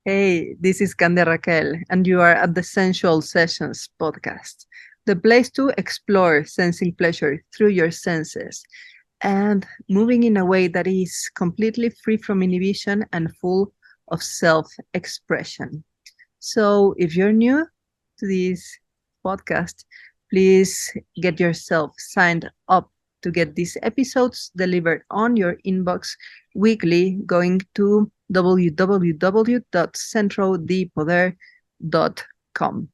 Hey, this is Candia Raquel, and you are at the Sensual Sessions Podcast, the place to explore sensing pleasure through your senses and moving in a way that is completely free from inhibition and full of self expression. So, if you're new to this podcast, please get yourself signed up to get these episodes delivered on your inbox weekly, going to www.centrodepoder.com.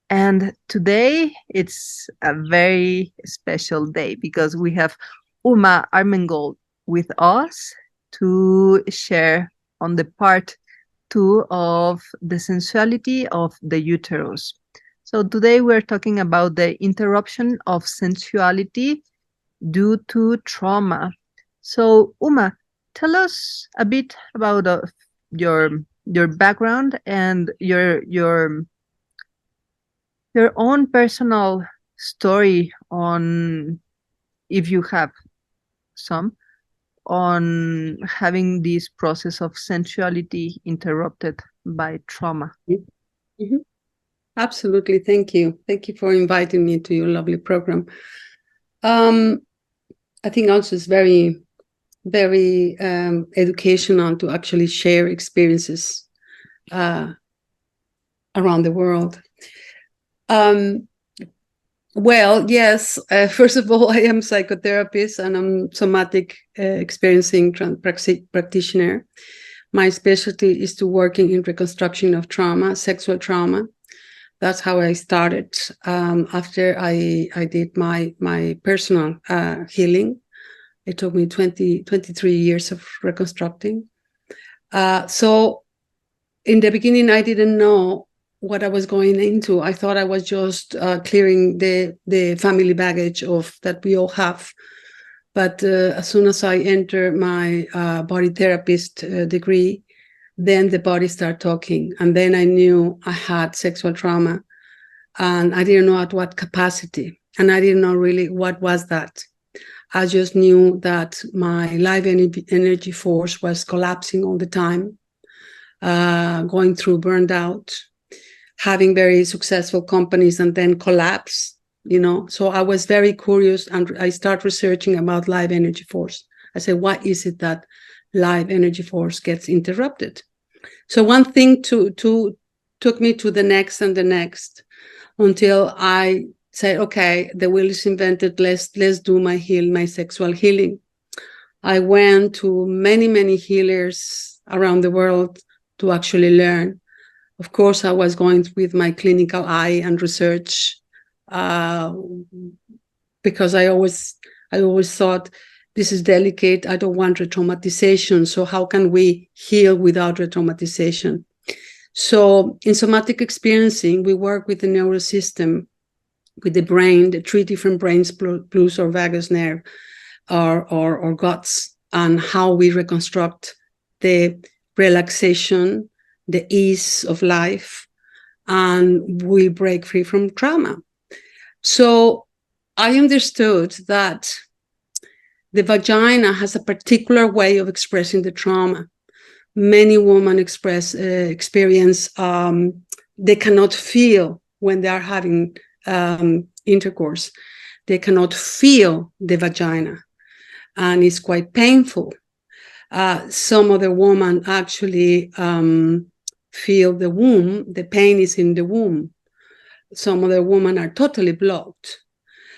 And today it's a very special day because we have Uma Armengol with us to share on the part two of the sensuality of the uterus. So today we're talking about the interruption of sensuality due to trauma. So Uma, tell us a bit about your your background and your own personal story on, if you have some, on having this process of sensuality interrupted by trauma. Mhm. Absolutely. Thank you. Thank you for inviting me to your lovely program. I think also it's very, very educational to actually share experiences around the world. Well, yes. First of all, I am a psychotherapist and I'm somatic experiencing practitioner. My specialty is to working in reconstruction of trauma, sexual trauma. That's how I started. After I did my personal healing, it took me 23 years of reconstructing. So in the beginning, I didn't know what I was going into. I thought I was just clearing the family baggage of that we all have. But as soon as I entered my body therapist degree, then the body started talking. And then I knew I had sexual trauma. And I didn't know at what capacity. And I didn't know really what was that. I just knew that my life energy force was collapsing all the time, going through burned out, having very successful companies and then collapse, So I was very curious and I started researching about life energy force. I said, why is it that life energy force gets interrupted? So one thing took me to the next and the next until I said, okay, the wheel is invented. Let's do my sexual healing. I went to many healers around the world to actually learn. Of course, I was going with my clinical eye and research because I always thought this is delicate. I don't want re-traumatization. So how can we heal without re-traumatization? So in somatic experiencing, we work with the neural system, with the brain, the three different brains plus or vagus nerve or guts, and how we reconstruct the relaxation, the ease of life, and we break free from trauma. So I understood that the vagina has a particular way of expressing the trauma. Many women experience they cannot feel when they are having intercourse. They cannot feel the vagina, and it's quite painful. Some other women actually feel the womb. The pain is in the womb. Some other women are totally blocked.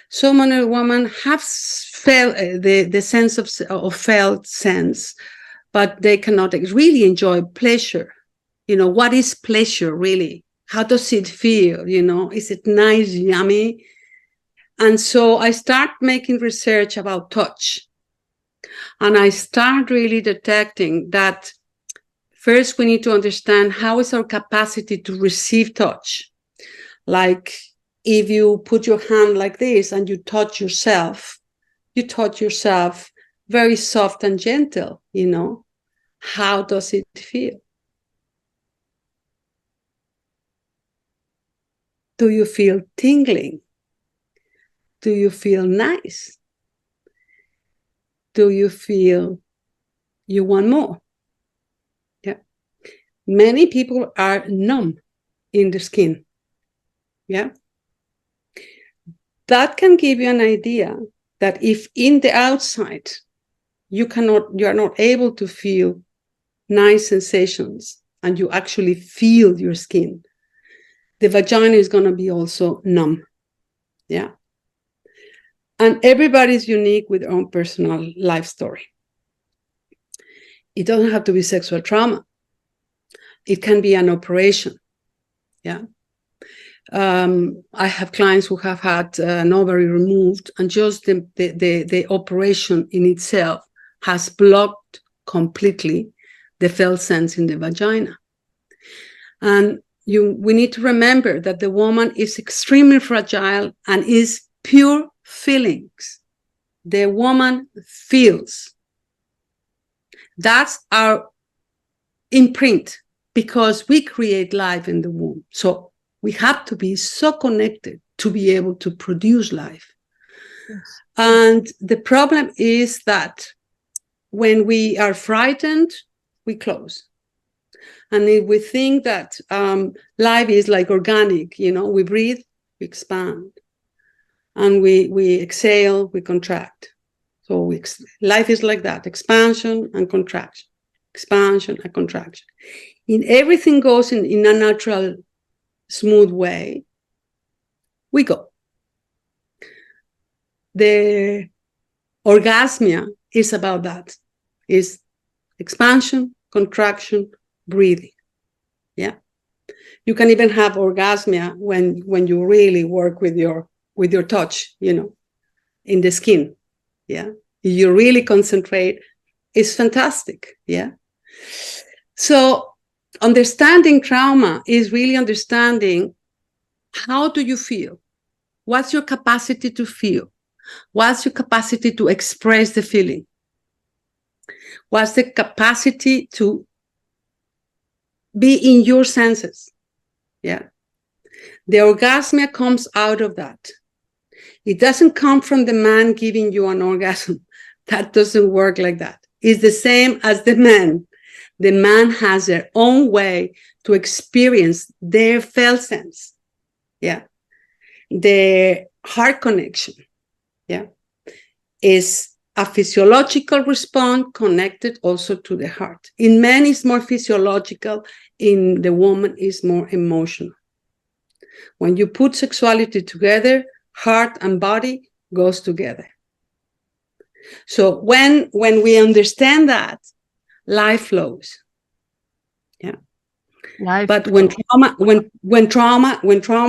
Some other women have felt the sense of felt sense, but they cannot really enjoy pleasure. What is pleasure really? How does it feel? Is it nice, yummy? And so I start making research about touch. And I start really detecting that first we need to understand how is our capacity to receive touch. Like if you put your hand like this and you touch yourself very soft and gentle, How does it feel? Do you feel tingling? Do you feel nice? Do you feel you want more? Yeah. many people are numb in the skin. Yeah. That can give you an idea that if in the outside you are not able to feel nice sensations and you actually feel your skin, the vagina is going to be also numb. Yeah. And everybody's unique with their own personal life story. It doesn't have to be sexual trauma. It can be an operation. Yeah. I have clients who have had an ovary removed, and just the operation in itself has blocked completely the felt sense in the vagina. And we need to remember that the woman is extremely fragile and is pure feelings. The woman feels. That's our imprint, because we create life in the womb. So we have to be so connected to be able to produce life. Yes. And the problem is that when we are frightened, we close. And if we think that life is like organic, we breathe, we expand. And we exhale, we contract. So life is like that, expansion and contraction, expansion and contraction. In everything goes in a natural, smooth way, we go. The orgasmia is about that. Is expansion, contraction, breathing. Yeah. You can even have orgasmia when you really work with your touch, in the skin. Yeah. If you really concentrate, it's fantastic. Yeah. So understanding trauma is really understanding, how do you feel? What's your capacity to feel? What's your capacity to express the feeling? What's the capacity to be in your senses? Yeah. The orgasmia comes out of that. It doesn't come from the man giving you an orgasm. That doesn't work like that. It's the same as the man. The man has their own way to experience their felt sense. Yeah. The heart connection. Yeah. Is a physiological response connected also to the heart. In men, it's more physiological. In the woman, it's more emotional. When you put sexuality together, heart and body goes together. So when we understand that, life flows. Yeah. But when trauma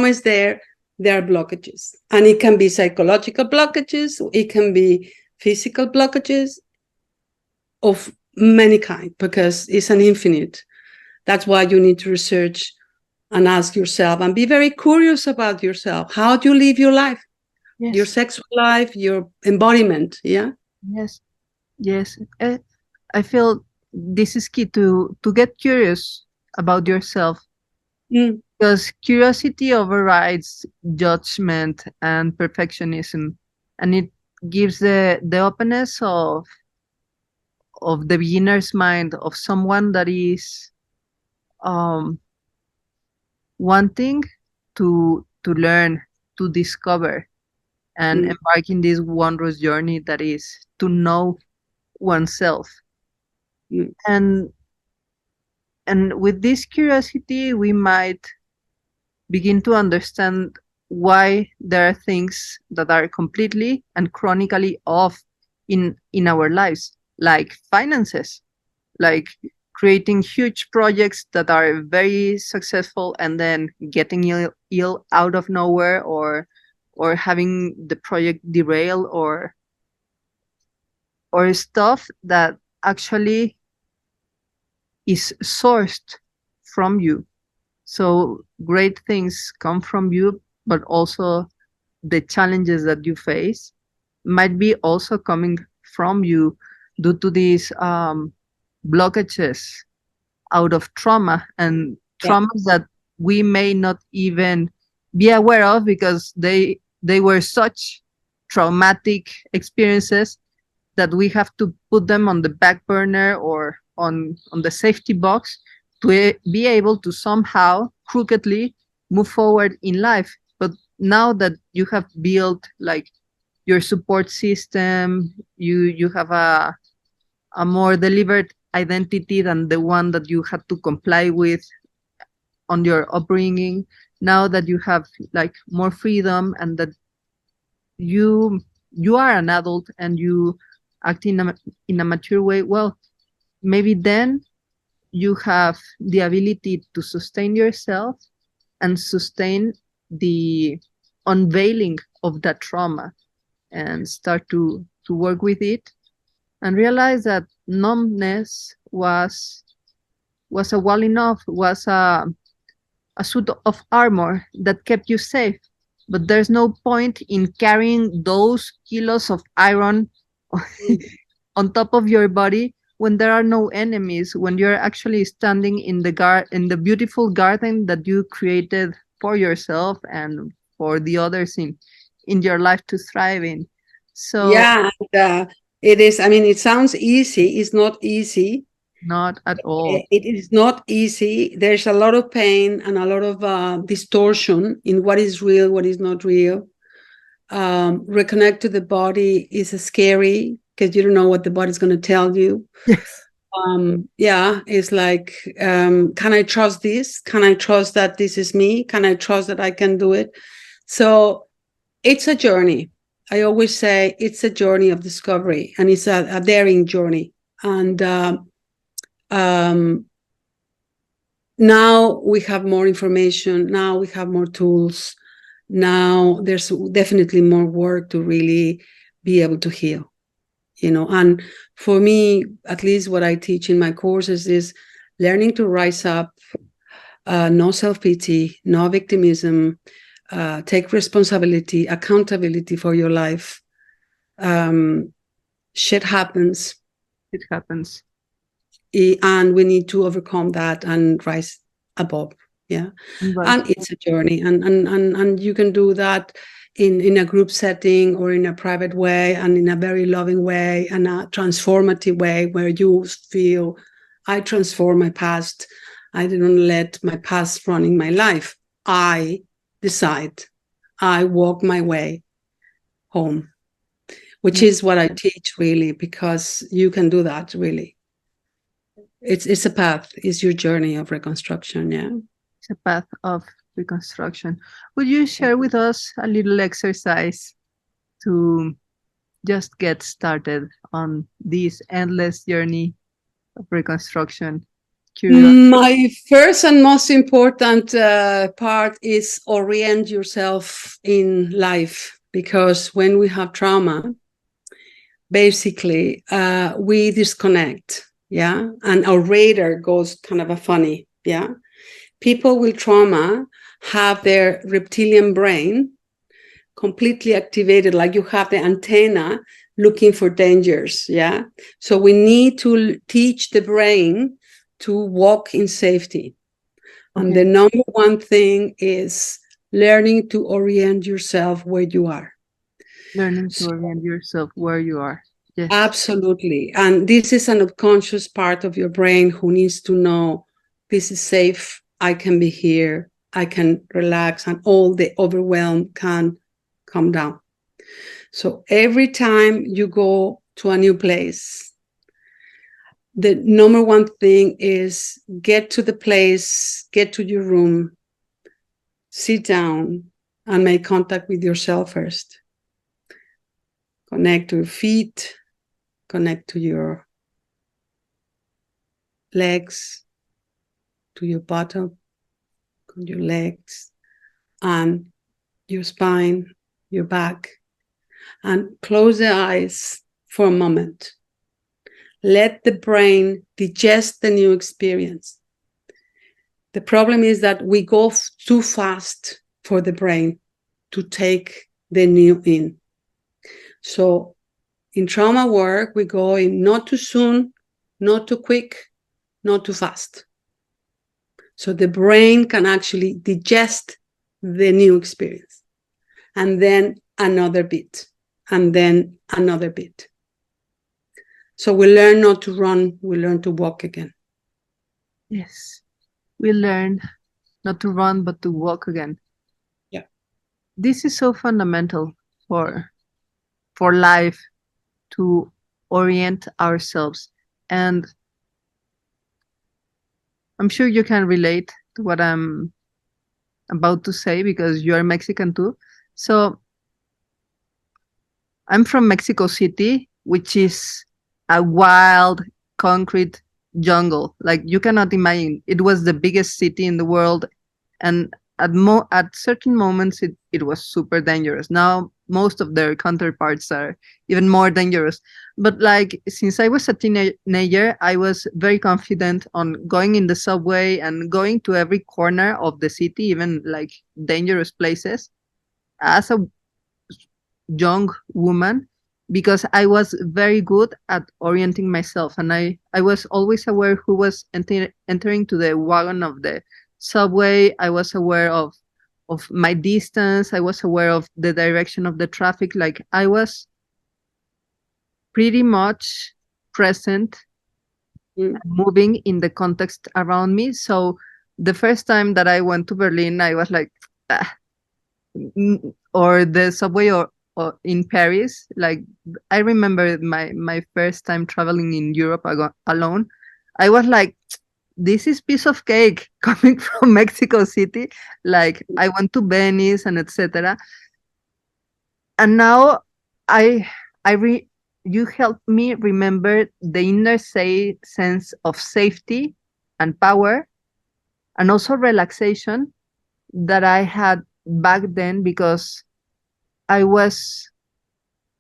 is there are blockages. And it can be psychological blockages, it can be physical blockages of many kinds, because it's an infinite. That's why you need to research and ask yourself and be very curious about yourself. How do you live your life? Yes. Your sexual life, your embodiment. Yeah. Yes. I feel this is key to get curious about yourself. Because curiosity overrides judgment and perfectionism, and it gives the openness of the beginner's mind, of someone that is wanting to learn, to discover, and embark in this wondrous journey that is to know oneself. And with this curiosity, we might begin to understand why there are things that are completely and chronically off in our lives, like finances, like creating huge projects that are very successful and then getting ill out of nowhere, or having the project derail, or stuff that actually is sourced from you. So great things come from you, but also the challenges that you face might be also coming from you due to these blockages out of trauma, and traumas that we may not even be aware of, because they were such traumatic experiences that we have to put them on the back burner or on the safety box be able to somehow crookedly move forward in life. But now that you have built like your support system, you have a more deliberate identity than the one that you had to comply with on your upbringing. Now that you have like more freedom and that you are an adult and you act in a mature way, well, maybe then you have the ability to sustain yourself and sustain the unveiling of that trauma and start to work with it and realize that numbness was a wall enough, was a suit of armor that kept you safe. But there's no point in carrying those kilos of iron on top of your body when there are no enemies, when you're actually standing in the beautiful garden that you created for yourself and for the others in your life to thrive in. So Yeah, and, it is. I mean, it sounds easy. It's not easy. not at all. It is not easy. There's a lot of pain and a lot of distortion in what is real, what is not real. Reconnect to the body is scary because you don't know what the body's going to tell you. Yes. Yeah, it's like, can I trust this? Can I trust that this is me? Can I trust that I can do it? So it's a journey. I always say it's a journey of discovery, and it's a daring journey. And now we have more information. Now we have more tools. Now there's definitely more work to really be able to heal, and for me, at least what I teach in my courses is learning to rise up, no self-pity, no victimism, take responsibility, accountability for your life. Shit happens. It happens. And we need to overcome that and rise above. Yeah. Right. And it's a journey, and you can do that in a group setting or in a private way and in a very loving way and a transformative way where you feel, I transform my past. I didn't let my past running my life. I decide. I walk my way home, which is what I teach really, because you can do that really. It's a path. It's your journey of reconstruction. Yeah. It's a path of reconstruction. Would you share with us a little exercise to just get started on this endless journey of reconstruction? Curiosity. My first and most important part is orient yourself in life, because when we have trauma, basically we disconnect. Yeah. And our radar goes kind of a funny. Yeah. People with trauma have their reptilian brain completely activated, like you have the antenna looking for dangers. Yeah. So we need to teach the brain to walk in safety. Okay. And the number one thing is learning to orient yourself where you are. Learning to orient yourself where you are. Yes. Absolutely. And this is an unconscious part of your brain who needs to know this is safe. I can be here. I can relax, and all the overwhelm can come down. So every time you go to a new place, the number one thing is get to the place, get to your room, sit down, and make contact with yourself first. Connect to your feet, connect to your legs, to your bottom, your legs, and your spine, your back, and close the eyes for a moment. Let the brain digest the new experience. The problem is that we go too fast for the brain to take the new in. So in trauma work, we go in not too soon, not too quick, not too fast. So the brain can actually digest the new experience. And then another bit, and then another bit. So we learn not to run, we learn to walk again. Yes. we learn not to run but to walk again. Yeah. This is so fundamental for life, to orient ourselves. And I'm sure you can relate to what I'm about to say because you are Mexican too. So I'm from Mexico City, which is a wild concrete jungle. Like you cannot imagine. It was the biggest city in the world, and at certain moments it was super dangerous. Now most of their counterparts are even more dangerous. But like since I was a teenager, I was very confident on going in the subway and going to every corner of the city, even like dangerous places, as a young woman, because I was very good at orienting myself, and I was always aware who was entering to the wagon of the subway. I was aware of my distance. I was aware of the direction of the traffic. Like I was pretty much present, moving in the context around me. So the first time that I went to Berlin, I was like, ah, or the subway, or in Paris. Like I remember my first time traveling in Europe alone. I was like, this is piece of cake coming from Mexico City. Like I went to Venice and etc. And now I I re you helped me remember the inner sense of safety and power, and also relaxation that I had back then, because I was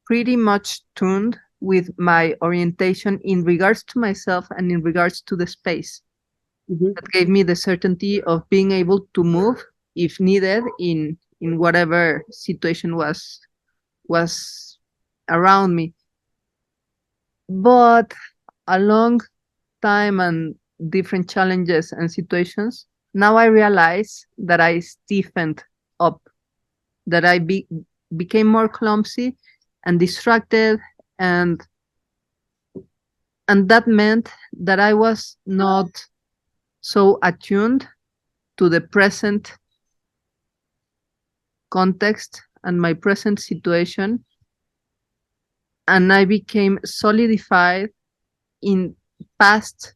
pretty much tuned with my orientation in regards to myself and in regards to the space. That gave me the certainty of being able to move if needed in whatever situation was around me. But along time and different challenges and situations, now I realize that I stiffened up, that I became more clumsy and distracted, and that meant that I was not so attuned to the present context and my present situation, and I became solidified in past,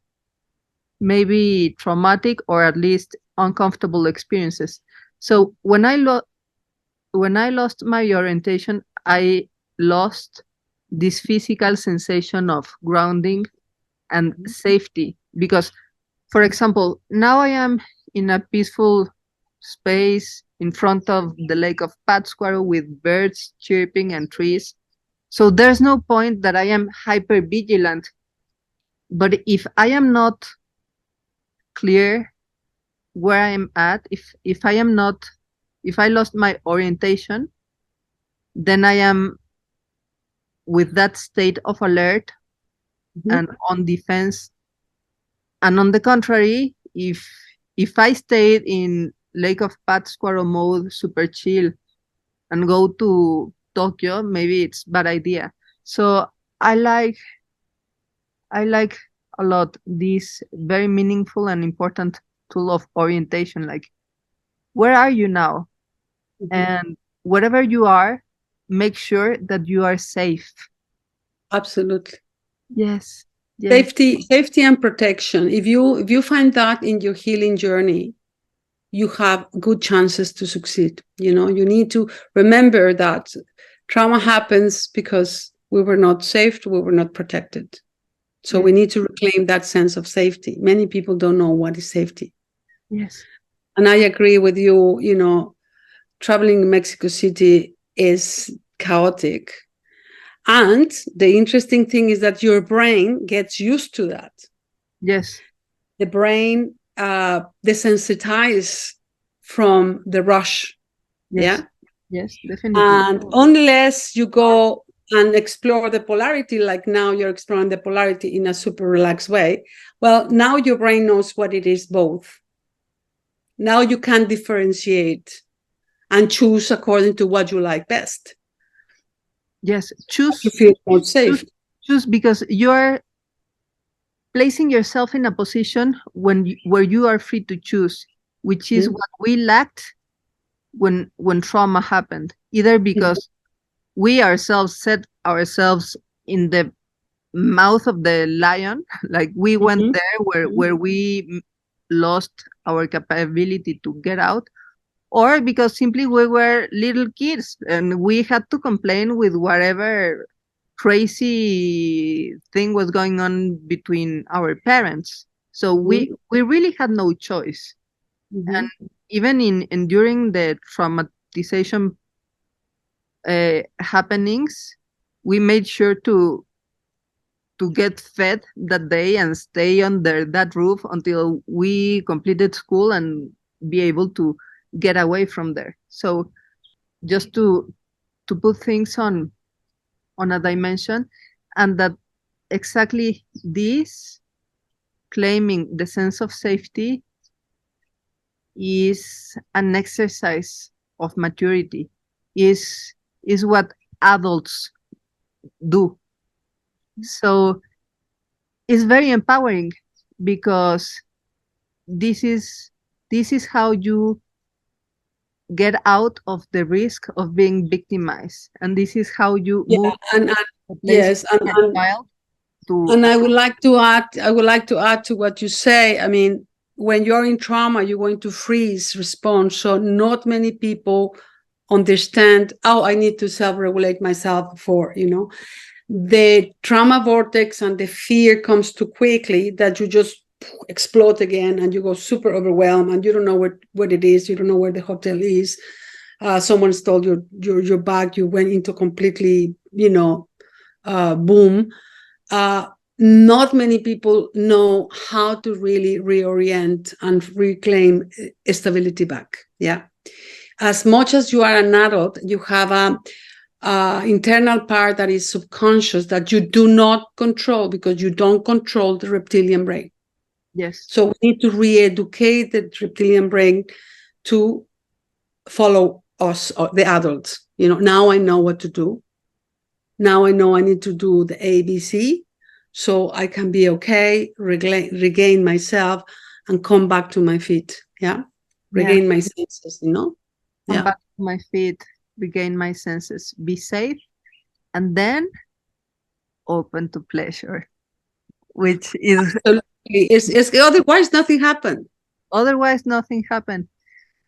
maybe traumatic or at least uncomfortable experiences. So when I lost my orientation, I lost this physical sensation of grounding and safety. Because, for example, now I am in a peaceful space in front of the lake of Pátzcuaro with birds chirping and trees. So there's no point that I am hyper vigilant. But if I am not clear where I am at, if I am not, if I lost my orientation, then I am with that state of alert and on defense. And on the contrary, if I stayed in Lake of Pátzcuaro mode, super chill, and go to Tokyo, maybe it's bad idea. So I like a lot this very meaningful and important tool of orientation. Like, where are you now? And wherever you are, make sure that you are safe. Absolutely. Yes. Safety and protection. If you find that in your healing journey, you have good chances to succeed. You know, you need to remember that trauma happens because we were not safe, we were not protected. So we need to reclaim that sense of safety. Many people don't know what is safety. Yes. And I agree with you, you know, traveling in Mexico City is chaotic. And the interesting thing is that your brain gets used to that. Yes. The brain desensitizes from the rush. Yes. Yeah. Yes, definitely. And unless you go and explore the polarity, like now you're exploring the polarity in a super relaxed way, well, now your brain knows what it is both. Now you can differentiate and choose according to what you like best. Yes, choose. You feel more safe. Choose because you're placing yourself in a position where you are free to choose, which is Mhm. what we lacked when trauma happened, either because we ourselves set ourselves in the mouth of the lion, like we went Mhm. there Mhm. where we lost our capability to get out, or because simply we were little kids and we had to complain with whatever crazy thing was going on between our parents. So Mhm. we really had no choice. Mhm. And even in during the traumatization happenings, we made sure to get fed that day and stay under that roof until we completed school and be able to get away from there. So just to put things on a dimension, and that exactly this, claiming the sense of safety, is an exercise of maturity, is what adults do. So it's very empowering because this is this is how you get out of the risk of being victimized, and this is how you Yeah, move and from a place yes, of a child to and I would like to add to what you say. I mean, when you're in trauma, you're going to freeze response. So not many people understand, oh, I need to self-regulate myself for, the trauma vortex and the fear comes too quickly that you just explode again and you go super overwhelmed and you don't know what it is. You don't know where the hotel is. Someone stole your bag. You went into completely, boom. uh, Not many people know how to really reorient and reclaim stability back. Yeah. As much as you are an adult, you have a internal part that is subconscious that you do not control because you don't control the reptilian brain. yes, So we need to re-educate the reptilian brain to follow us, the adults. Now I know what to do. Now I know I need to do the ABC so I can be okay, regain myself, and come back to my feet. Yeah. yeah, Regain my senses. come Yeah. back to my feet, regain my senses, be safe, and then open to pleasure, which is Absolutely. It's otherwise nothing happened. otherwise nothing happened.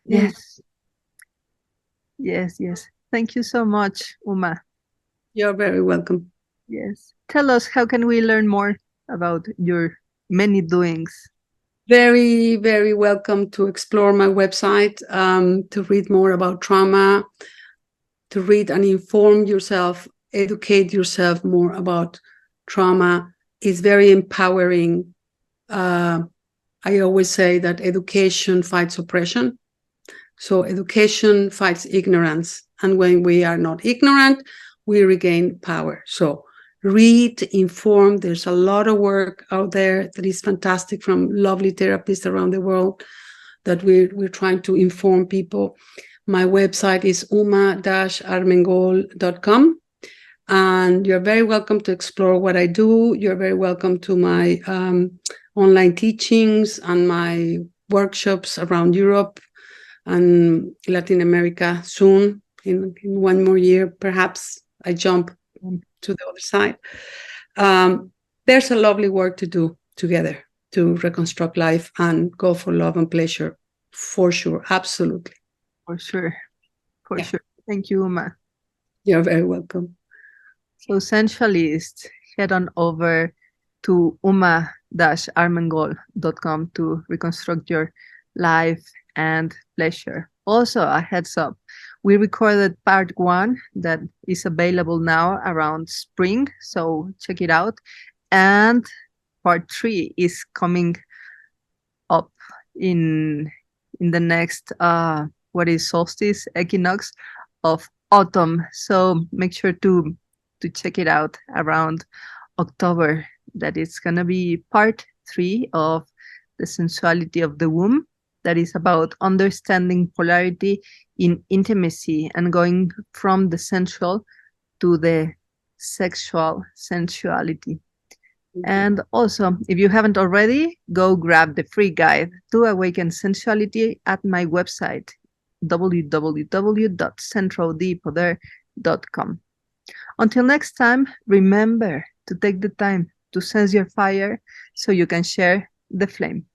Mm. Yes, yes, yes. Thank you so much, Uma. You're very welcome. Yes. Tell us, how can we learn more about your many doings? Very, very welcome to explore my website, to read more about trauma, to read and inform yourself, educate yourself more about trauma. It's very empowering. I always say that education fights oppression. So education fights ignorance. And when we are not ignorant, we regain power. So read, inform. There's a lot of work out there that is fantastic from lovely therapists around the world that we're trying to inform people. My website is uma-armengol.com. And you're very welcome to explore what I do. You're very welcome to my online teachings and my workshops around Europe and Latin America soon. In one more year, perhaps I jump to the other side. There's a lovely work to do together to reconstruct life and go for love and pleasure, for sure. Absolutely. For sure. For Yeah, sure. Thank you, Uma. you're very welcome. So, sensualists, head on over to uma-armengol.com to reconstruct your life and pleasure. Also, a heads up, we recorded part 1 that is available now around spring, so check it out. And part 3 is coming up in the next what is solstice equinox of autumn. So make sure to check it out around October. That it's gonna be part 3 of the sensuality of the womb. That is about understanding polarity in intimacy and going from the sensual to the sexual sensuality. And also, if you haven't already, go grab the free guide to awaken sensuality at my website, www.centrodepoder.com. Until next time, remember to take the time to sense your fire so you can share the flame.